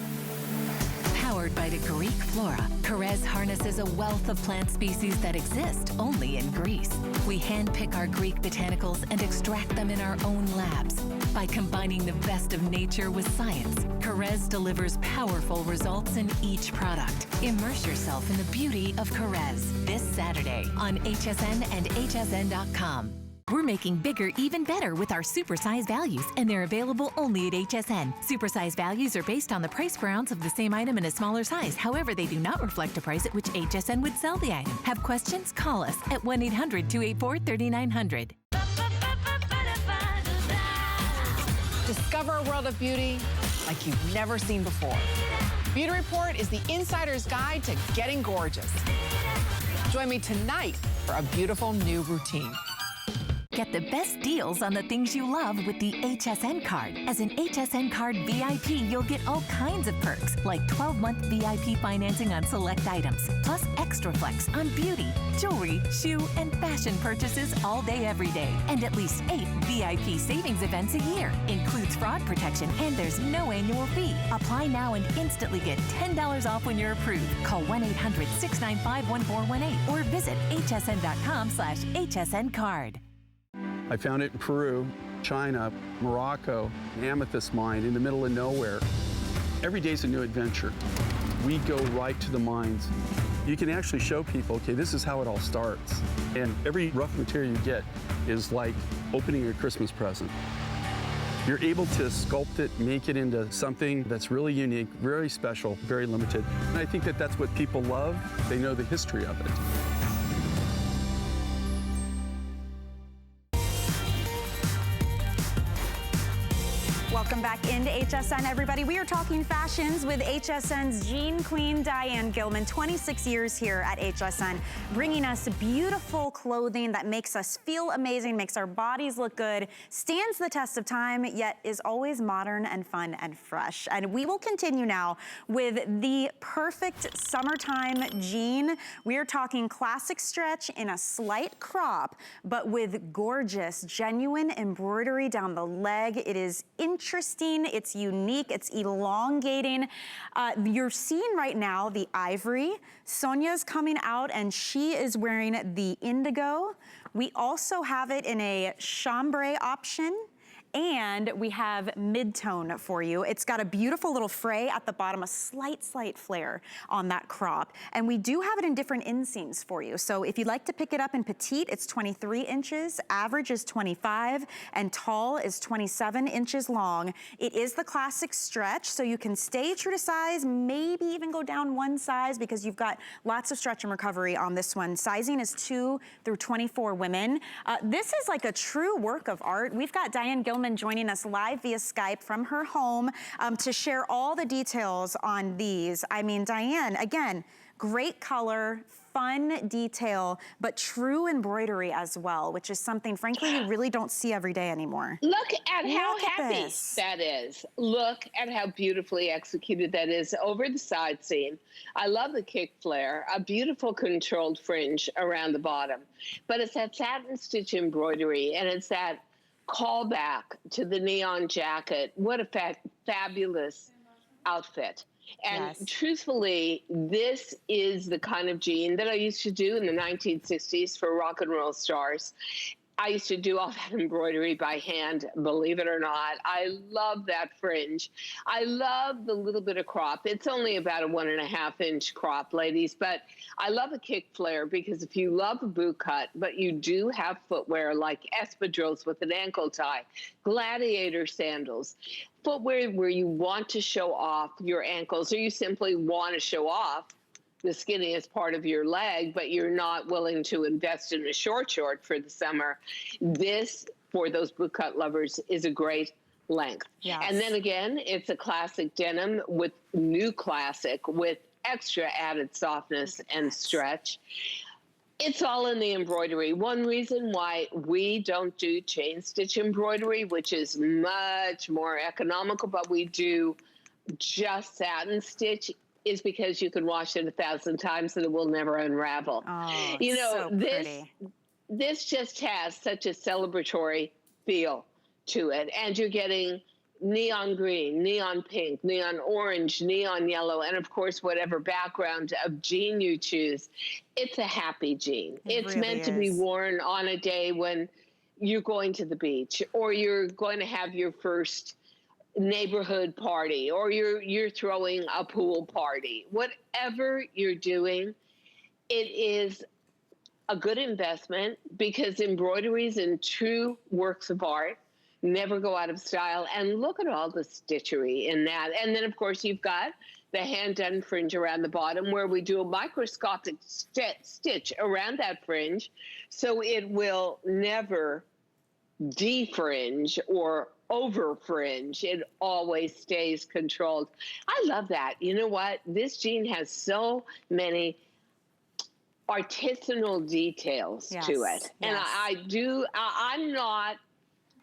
Powered by the Greek flora, Kerez harnesses a wealth of plant species that exist only in Greece. We handpick our Greek botanicals and extract them in our own labs. By combining the best of nature with science, Kerez delivers powerful results in each product. Immerse yourself in the beauty of Kerez this Saturday on HSN and hsn.com. We're making bigger even better with our supersize values, and they're available only at HSN. Supersize values are based on the price per ounce of the same item in a smaller size. However, they do not reflect a price at which HSN would sell the item. Have questions? Call us at 1-800-284-3900. Discover a world of beauty like you've never seen before. Beauty Report is the insider's guide to getting gorgeous. Join me tonight for a beautiful new routine. Get the best deals on the things you love with the HSN card. As an HSN card VIP, you'll get all kinds of perks, like 12-month VIP financing on select items, plus extra flex on beauty, jewelry, shoe, and fashion purchases all day, every day. And at least 8 VIP savings events a year. Includes fraud protection, and there's no annual fee. Apply now and instantly get $10 off when you're approved. Call 1-800-695-1418 or visit hsn.com/HSN card. I found it in Peru, China, Morocco, an amethyst mine in the middle of nowhere. Every day's a new adventure. We go right to the mines. You can actually show people, okay, this is how it all starts. And every rough material you get is like opening a Christmas present. You're able to sculpt it, make it into something that's really unique, very special, very limited. And I think that that's what people love. They know the history of it. Welcome back into HSN, everybody. We are talking fashions with HSN's Jean Queen, Diane Gilman, 26 years here at HSN, bringing us beautiful clothing that makes us feel amazing, makes our bodies look good, stands the test of time, yet is always modern and fun and fresh. And we will continue now with the perfect summertime jean. We are talking classic stretch in a slight crop, but with gorgeous, genuine embroidery down the leg. It is interesting, it's unique, it's elongating. You're seeing right now the ivory. Sonia's coming out and she is wearing the indigo. We also have it in a chambray option And we have mid-tone for you. It's got a beautiful little fray at the bottom, a slight flare on that crop. And we do have it in different inseams for you. So if you'd like to pick it up in petite, it's 23 inches, average is 25, and tall is 27 inches long. It is the classic stretch, so you can stay true to size, maybe even go down one size because you've got lots of stretch and recovery on this one. Sizing is 2 through 24 women. This is like a true work of art. We've got Diane Gilman joining us live via Skype from her home to share all the details on these. I mean, Diane, again, great color, fun detail, but true embroidery as well, which is something, frankly, you really don't see every day anymore. Look at how happy that is. Look at how beautifully executed that is over the side seam. I love the kick flare, a beautiful controlled fringe around the bottom. But it's that satin stitch embroidery, and it's that callback to the neon jacket. What a fabulous outfit. And truthfully, this is the kind of jean that I used to do in the 1960s for rock and roll stars. I used to do all that embroidery by hand, believe it or not. I love that fringe. I love the little bit of crop. It's only about a 1.5 inch crop, ladies, but I love a kick flare because if you love a boot cut, but you do have footwear like espadrilles with an ankle tie, gladiator sandals, footwear where you want to show off your ankles or you simply want to show off the skinniest part of your leg, but you're not willing to invest in a short for the summer. This, for those boot cut lovers, is a great length. Yes. And then again, it's a classic denim with new classic with extra added softness and stretch. It's all in the embroidery. One reason why we don't do chain stitch embroidery, which is much more economical, but we do just satin stitch, is because you can wash it 1,000 times and it will never unravel. Oh, you know, so this just has such a celebratory feel to it. And you're getting neon green, neon pink, neon orange, neon yellow, and of course, whatever background of jean you choose. It's a happy jean. It's really meant to be worn on a day when you're going to the beach or you're going to have your first neighborhood party or you're throwing a pool party. Whatever you're doing, it is a good investment because embroideries and true works of art never go out of style. And look at all the stitchery in that. And then, of course, you've got the hand-done fringe around the bottom where we do a microscopic stitch around that fringe so it will never defringe or over fringe. It always stays controlled. I love that. You know what? This jean has so many artisanal details to it. And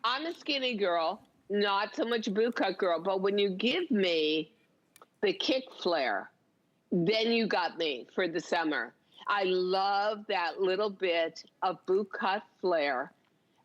I'm a skinny girl, not so much boot cut girl, but when you give me the kick flare, then you got me for the summer. I love that little bit of boot cut flare,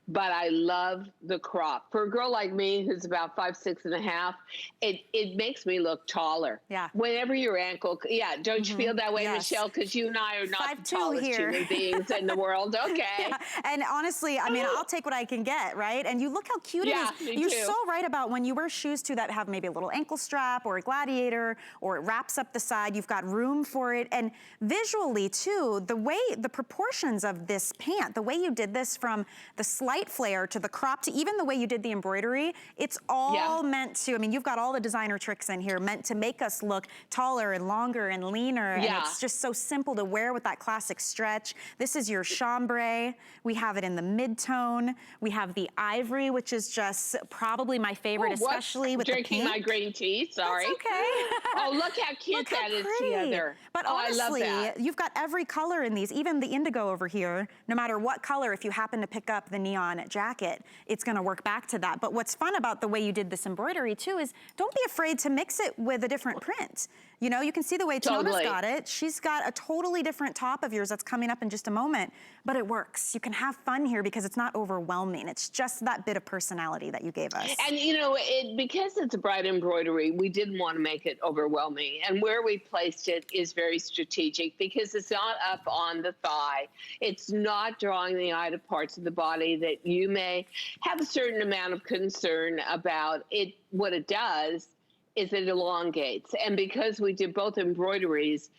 but I love the crop. For a girl like me who's about 5'6½", it makes me look taller. Yeah. Whenever your ankle, don't you feel that way, Michelle? Because you and I are not the tallest human beings in the world. Okay. Yeah. And honestly, I mean, I'll take what I can get, right? And you look how cute it is. You're so right about when you wear shoes too that have maybe a little ankle strap or a gladiator or it wraps up the side, you've got room for it. And visually too, the proportions of this pant, the way you did this from the slight flare to the crop to even the way you did the embroidery, it's all meant to, I mean, you've got all the designer tricks in here meant to make us look taller and longer and leaner. And it's just so simple to wear with that classic stretch. This is your chambray. We have it in the mid-tone. We have the ivory, which is just probably my favorite, especially with the pink. Drinking my green tea, sorry. That's okay. Oh, look how cute that is together. But honestly, you've got every color in these, even the indigo over here, no matter what color, if you happen to pick up the neon jacket, it's gonna work back to that. But what's fun about the way you did this embroidery too is don't be afraid to mix it with a different print. You know, you can see the way Tanona's got it. She's got a totally different top of yours that's coming up in just a moment, but it works. You can have fun here because it's not overwhelming. It's just that bit of personality that you gave us. And you know, because it's a bright embroidery, we didn't want to make it overwhelming. And where we placed it is very strategic because it's not up on the thigh. It's not drawing the eye to parts of the body that that you may have a certain amount of concern about it. What it does is it elongates. And because we did both embroideries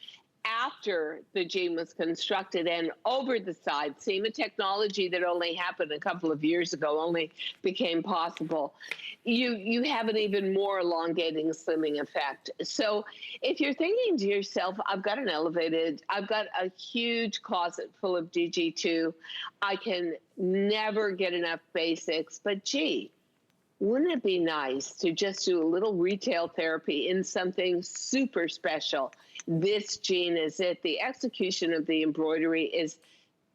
after the jean was constructed and over the side seam, a technology that only happened a couple of years ago, only became possible, you have an even more elongating, slimming effect. So if you're thinking to yourself, I've got a huge closet full of DG2, I can never get enough basics, but gee, wouldn't it be nice to just do a little retail therapy in something super special? This jean is it. The execution of the embroidery is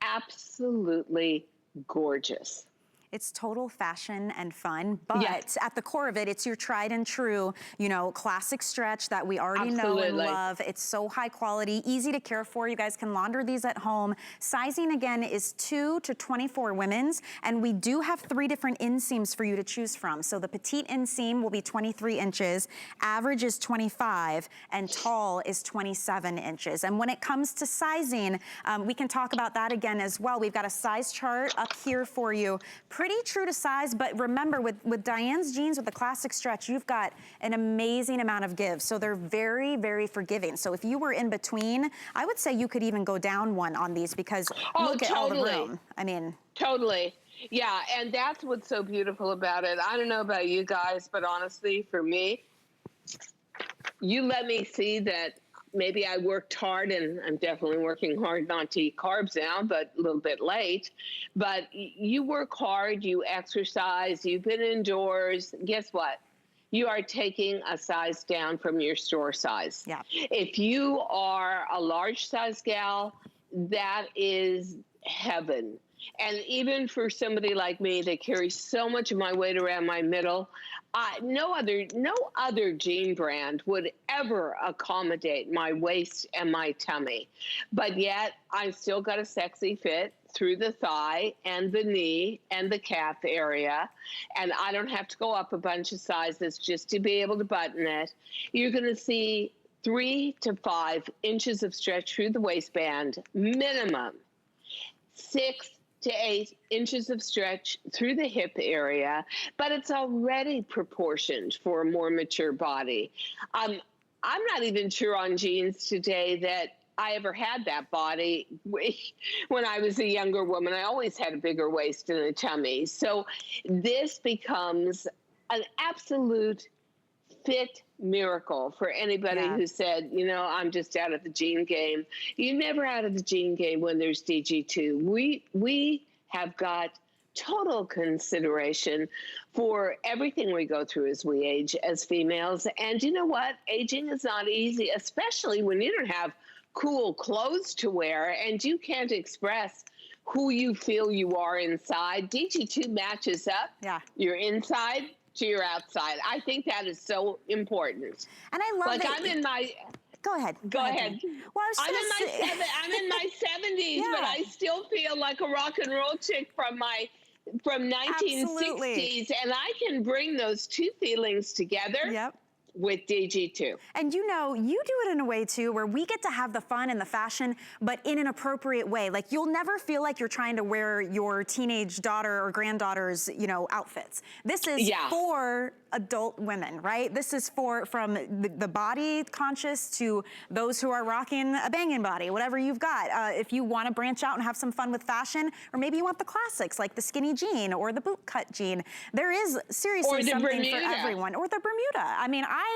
absolutely gorgeous. It's total fashion and fun, but Yes. at the core of it, it's your tried and true, you know, classic stretch that we already know and love. It's so high quality, easy to care for. You guys can launder these at home. Sizing again is 2 to 24 women's, and we do have 3 different inseams for you to choose from. So the petite inseam will be 23 inches, average is 25, and tall is 27 inches. And when it comes to sizing, we can talk about that again as well. We've got a size chart up here for you. Pretty true to size, but remember with Diane's jeans with the classic stretch, you've got an amazing amount of give. So they're very, very forgiving. So if you were in between, I would say you could even go down one on these because look at all the room. I mean. Totally. Yeah, and that's what's so beautiful about it. I don't know about you guys, but honestly, for me, you let me see that maybe I worked hard, and I'm definitely working hard not to eat carbs now, but a little bit late. But you work hard, you exercise, you've been indoors. Guess what? You are taking a size down from your store size. Yeah. If you are a large size gal, that is heaven. And even for somebody like me that carries so much of my weight around my middle, no other jean brand would ever accommodate my waist and my tummy. But yet I still got a sexy fit through the thigh and the knee and the calf area. And I don't have to go up a bunch of sizes just to be able to button it. You're going to see 3 to 5 inches of stretch through the waistband, minimum. 6 to 8 inches of stretch through the hip area, but it's already proportioned for a more mature body. I'm not even sure on jeans today that I ever had that body. When I was a younger woman, I always had a bigger waist and a tummy. So this becomes an absolute fit miracle for anybody who said, you know, I'm just out of the jean game. You're never out of the jean game when there's DG2. We have got total consideration for everything we go through as we age as females. And you know what? Aging is not easy, especially when you don't have cool clothes to wear and you can't express who you feel you are inside. DG2 matches up your inside to your outside. I think that is so important. And I love I'm in my... Go ahead. Go ahead. Well, I'm in my 70s, but I still feel like a rock and roll chick from 1960s. And I can bring those two feelings together with DG2. And you know, you do it in a way too where we get to have the fun and the fashion, but in an appropriate way. Like you'll never feel like you're trying to wear your teenage daughter or granddaughter's, you know, outfits. This is for adult women, right? This is from the body conscious to those who are rocking a banging body, whatever you've got. If you want to branch out and have some fun with fashion, or maybe you want the classics like the skinny jean or the boot cut jean, there is seriously something for everyone. Or the Bermuda. I mean, I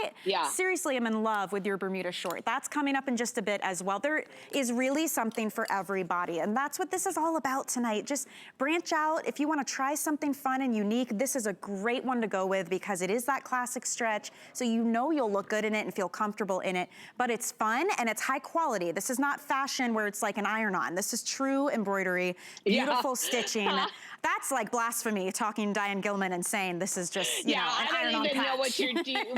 seriously am in love with your Bermuda short. That's coming up in just a bit as well. There is really something for everybody, and that's what this is all about tonight. Just branch out. If you want to try something fun and unique, this is a great one to go with because it is that classic stretch, so you know you'll look good in it and feel comfortable in it, but it's fun and it's high quality. This is not fashion where it's like an iron-on. This is true embroidery, beautiful stitching. That's like blasphemy, talking Diane Gilman and saying this is just, you know, an I don't even know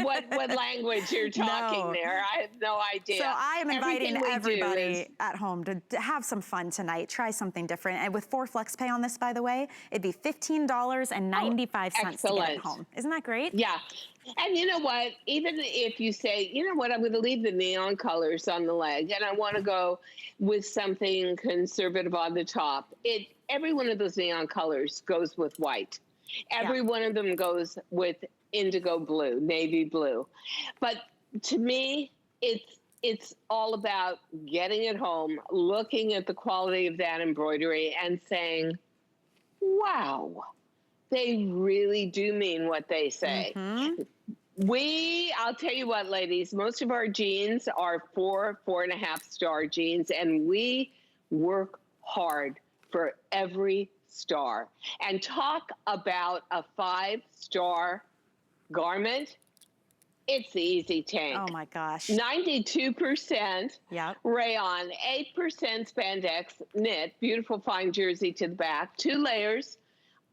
what language you're talking there. I have no idea. So I am inviting everybody at home to have some fun tonight. Try something different. And with 4 flex pay on this, by the way, it'd be $15.95 to get it home. Isn't that great? Yeah. And you know what? Even if you say, you know what, I'm going to leave the neon colors on the leg and I want to go with something conservative on the top, every one of those neon colors goes with white. Every one of them goes with indigo blue, navy blue. But to me, it's all about getting it home, looking at the quality of that embroidery and saying, wow, they really do mean what they say. I'll tell you what, ladies, most of our jeans are 4.5 star jeans, and we work hard for every star. And talk about a 5-star garment. It's the Easy Tank. Oh my gosh. 92% rayon, 8% spandex knit, beautiful fine jersey to the back, 2 layers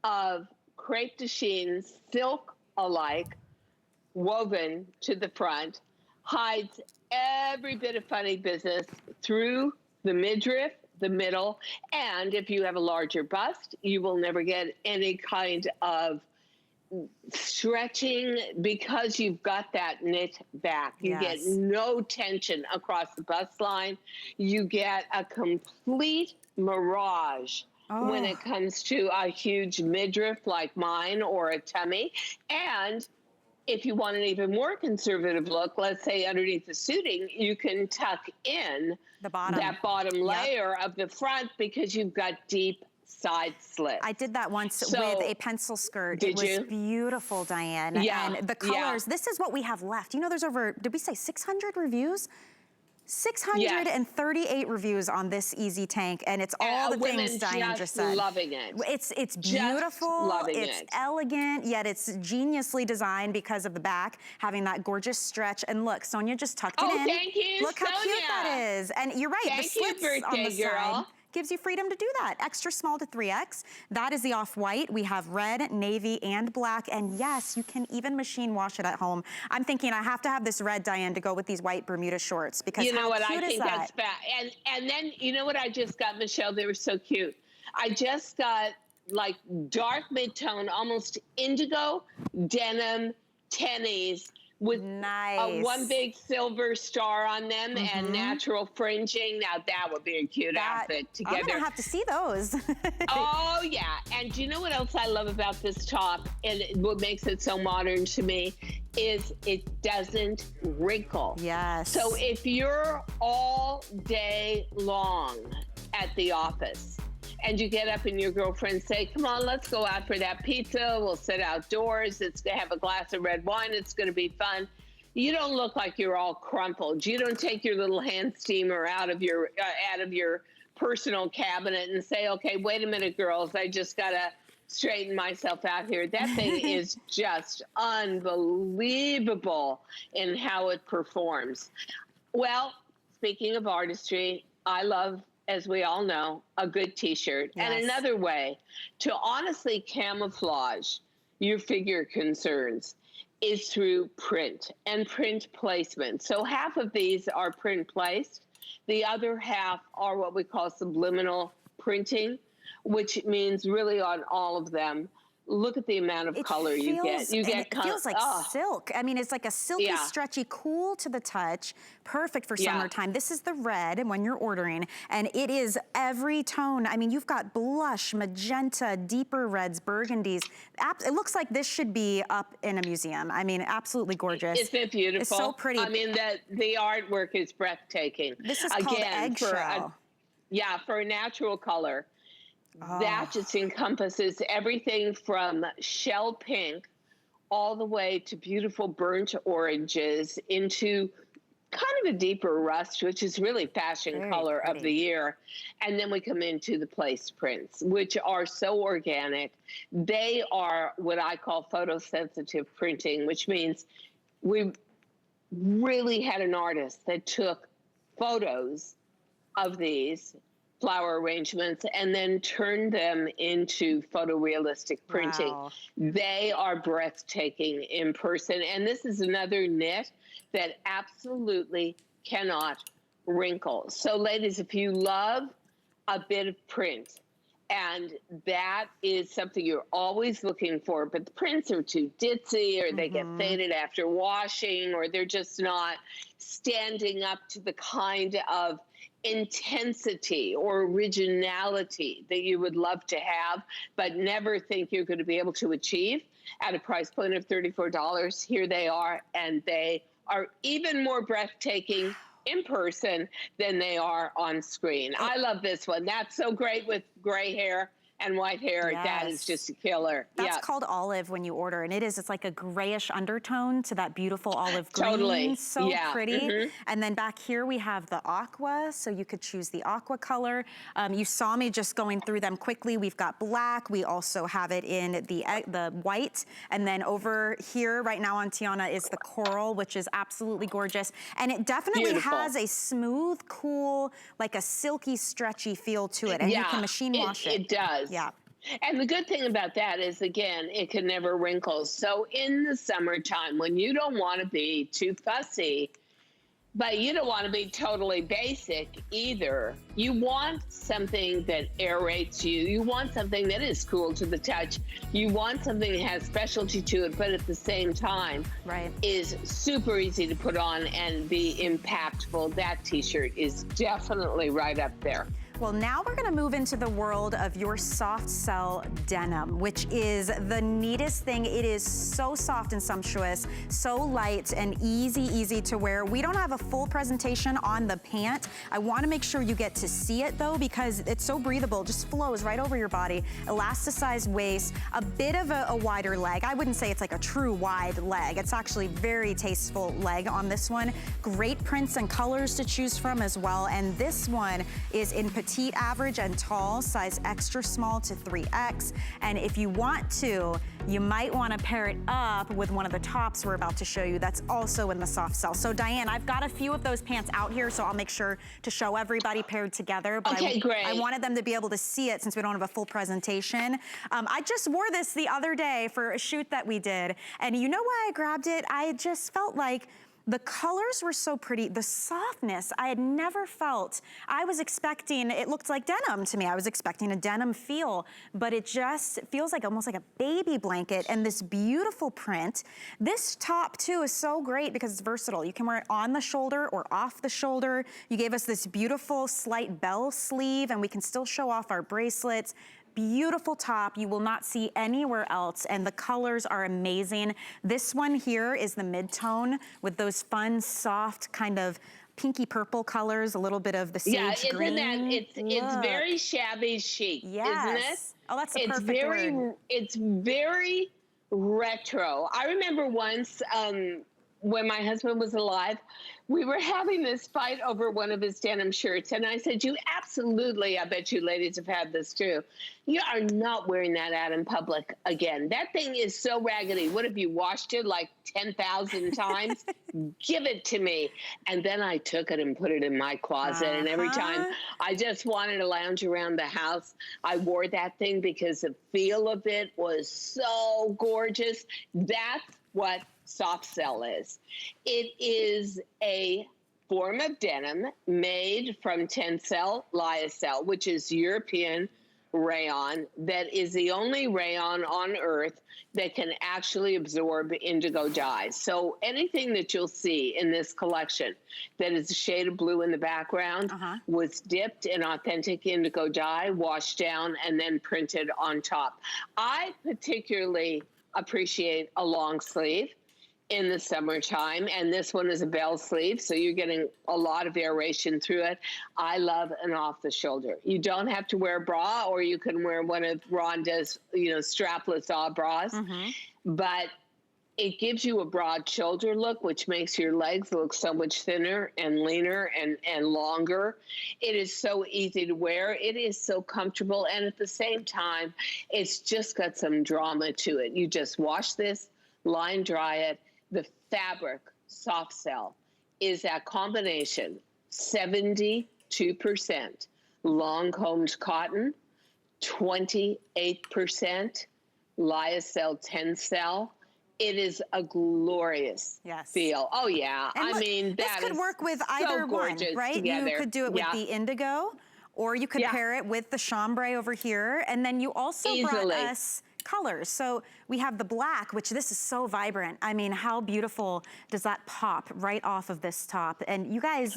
of crepe de chine, silk alike, woven to the front, hides every bit of funny business through the midriff, the middle, and if you have a larger bust, you will never get any kind of stretching because you've got that knit back. You get no tension across the bust line. You get a complete mirage when it comes to a huge midriff like mine or a tummy. And if you want an even more conservative look, let's say underneath the suiting, you can tuck in the bottom, that bottom layer of the front because you've got deep side slits. I did that once with a pencil skirt. Did it was you? Beautiful, Diane. Yeah. And the colors, this is what we have left. You know, there's over, did we say 600 reviews? 638 reviews on this Easy Tank, and it's all the things Diane just said. Loving it. It's beautiful, it's elegant, yet it's geniusly designed because of the back, having that gorgeous stretch. And look, Sonia just tucked it in. Oh, thank you, Look how cute that is. And you're right, the slits on the side gives you freedom to do that. Extra small to 3X. That is the off-white. We have red, navy, and black. And yes, you can even machine wash it at home. I'm thinking I have to have this red, Diane, to go with these white Bermuda shorts because you know what, cute I think that's fat. And then you know what I just got, Michelle? They were so cute. I just got like dark mid-tone, almost indigo denim tennies with one big silver star on them and natural fringing. Now that would be a cute outfit together. I'm gonna have to see those. Oh yeah, and do you know what else I love about this top and what makes it so modern to me is it doesn't wrinkle. Yes. So if you're all day long at the office and you get up and your girlfriends say, come on, let's go out for that pizza. We'll sit outdoors. It's going to have a glass of red wine. It's going to be fun. You don't look like you're all crumpled. You don't take your little hand steamer out of your personal cabinet and say, okay, wait a minute, girls. I just got to straighten myself out here. That thing is just unbelievable in how it performs. Well, speaking of artistry, I love, as we all know, a good t-shirt. Yes. And another way to honestly camouflage your figure concerns is through print and print placement. So half of these are print placed. The other half are what we call subliminal printing, which means really on all of them. Look at the amount of color you get. It feels like silk. I mean, it's like a silky, stretchy, cool to the touch, perfect for summertime. This is the red when you're ordering, and it is every tone. I mean, you've got blush, magenta, deeper reds, burgundies. It looks like this should be up in a museum. I mean, absolutely gorgeous. Isn't it beautiful? It's so pretty. I mean, the artwork is breathtaking. This is called eggshell. For a natural color. That just encompasses everything from shell pink all the way to beautiful burnt oranges into kind of a deeper rust, which is really fashion color of the year. And then we come into the placed prints, which are so organic. They are what I call photosensitive printing, which means we really had an artist that took photos of these flower arrangements and then turn them into photorealistic printing. Wow. They are breathtaking in person. And this is another knit that absolutely cannot wrinkle. So ladies, if you love a bit of print, and that is something you're always looking for, but the prints are too ditzy, or they get faded after washing, or they're just not standing up to the kind of intensity or originality that you would love to have, but never think you're going to be able to achieve at a price point of $34. Here they are, and they are even more breathtaking in person than they are on screen. I love this one. That's so great with gray hair and white hair. Yes. That is just a killer. That's called olive when you order, and it's like a grayish undertone to that beautiful olive green. Totally. So pretty. And then back here we have the aqua, so you could choose the aqua color. You saw me just going through them quickly. We've got black. We also have it in the white. And then over here right now on Tiana is the coral, which is absolutely gorgeous. And it definitely has a smooth, cool, like a silky, stretchy feel to it. And you can machine wash it. It does. Yeah. And the good thing about that is, again, it can never wrinkle. So in the summertime, when you don't want to be too fussy, but you don't want to be totally basic either, you want something that aerates you. You want something that is cool to the touch. You want something that has specialty to it, but at the same time is super easy to put on and be impactful. That t-shirt is definitely right up there. Well, now we're gonna move into the world of your soft sell denim, which is the neatest thing. It is so soft and sumptuous, so light and easy to wear. We don't have a full presentation on the pant. I wanna make sure you get to see it though, because it's so breathable, just flows right over your body. Elasticized waist, a bit of a wider leg. I wouldn't say it's like a true wide leg. It's actually very tasteful leg on this one. Great prints and colors to choose from as well. And this one is in petite, average, and tall, size extra small to 3X. And if you want to, you might want to pair it up with one of the tops we're about to show you that's also in the soft sell. So Diane, I've got a few of those pants out here, so I'll make sure to show everybody paired together. But great. I wanted them to be able to see it since we don't have a full presentation. I just wore this the other day for a shoot that we did. And you know why I grabbed it? I just felt like the colors were so pretty. The softness, I had never felt. I was expecting, it looked like denim to me. I was expecting a denim feel, but it just feels like almost like a baby blanket, and this beautiful print. This top too is so great because it's versatile. You can wear it on the shoulder or off the shoulder. You gave us this beautiful slight bell sleeve, and we can still show off our bracelets. Beautiful top, you will not see anywhere else, and the colors are amazing. This one here is the mid-tone with those fun, soft, kind of pinky purple colors, a little bit of the sage green. It's very shabby chic, isn't it? Oh, that's the perfect word. It's very retro. I remember once when my husband was alive, we were having this fight over one of his denim shirts. And I said, I bet you ladies have had this too. You are not wearing that out in public again. That thing is so raggedy. What, have you washed it like 10,000 times? Give it to me. And then I took it and put it in my closet. And every time I just wanted to lounge around the house, I wore that thing because the feel of it was so gorgeous. That's what soft sell is. It is a form of denim made from tencel lyocell, which is European rayon, that is the only rayon on earth that can actually absorb indigo dyes. So anything that you'll see in this collection that is a shade of blue in the background was dipped in authentic indigo dye, washed down, and then printed on top. I particularly appreciate a long sleeve in the summertime, and this one is a bell sleeve, so you're getting a lot of aeration through it. I love an off the shoulder. You don't have to wear a bra, or you can wear one of Rhonda's, strapless bras, but it gives you a broad shoulder look, which makes your legs look so much thinner and leaner and longer. It is so easy to wear. It is so comfortable, and at the same time, it's just got some drama to it. You just wash this, line dry it. The fabric, soft sell, is that combination, 72% long combed cotton, 28% lyocell tencel. It is a glorious feel. Oh yeah, and look, this could work with either one, right? Together. You could do it with the indigo, or you could pair it with the chambray over here, and then you also brought us colors. So we have the black, which this is so vibrant. I mean, how beautiful does that pop right off of this top? And you guys,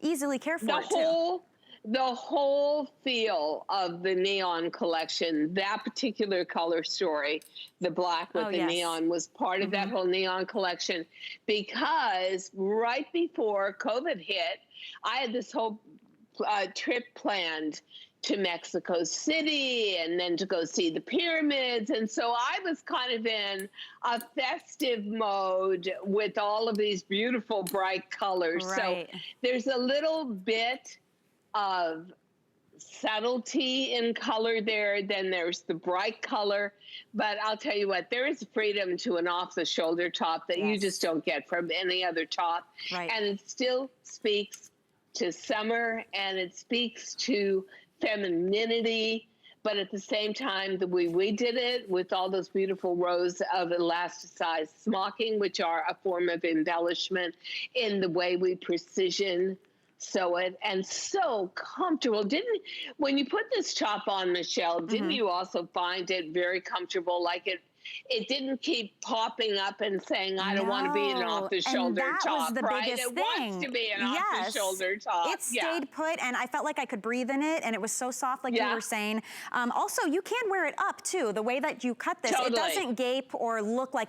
easily care for it too. The whole feel of the neon collection, that particular color story, the black with the neon, was part of that whole neon collection, because right before COVID hit, I had this whole trip planned to Mexico City and then to go see the pyramids. And so I was kind of in a festive mode with all of these beautiful bright colors. Right. So there's a little bit of subtlety in color there. Then there's the bright color. But I'll tell you what, there is freedom to an off-the-shoulder top that you just don't get from any other top. Right. And it still speaks to summer, and it speaks to femininity, but at the same time, the way we did it with all those beautiful rows of elasticized smocking, which are a form of embellishment in the way we precision sew it, and so comfortable. When you put this top on, Michelle, didn't you also find it very comfortable? Like it didn't keep popping up and saying, I don't want to be an off-the-shoulder top, was the right? biggest It thing. wants to be an off-the-shoulder top. It stayed put, and I felt like I could breathe in it, and it was so soft, like you were saying. Also, you can wear it up, too. The way that you cut this, it doesn't gape or look like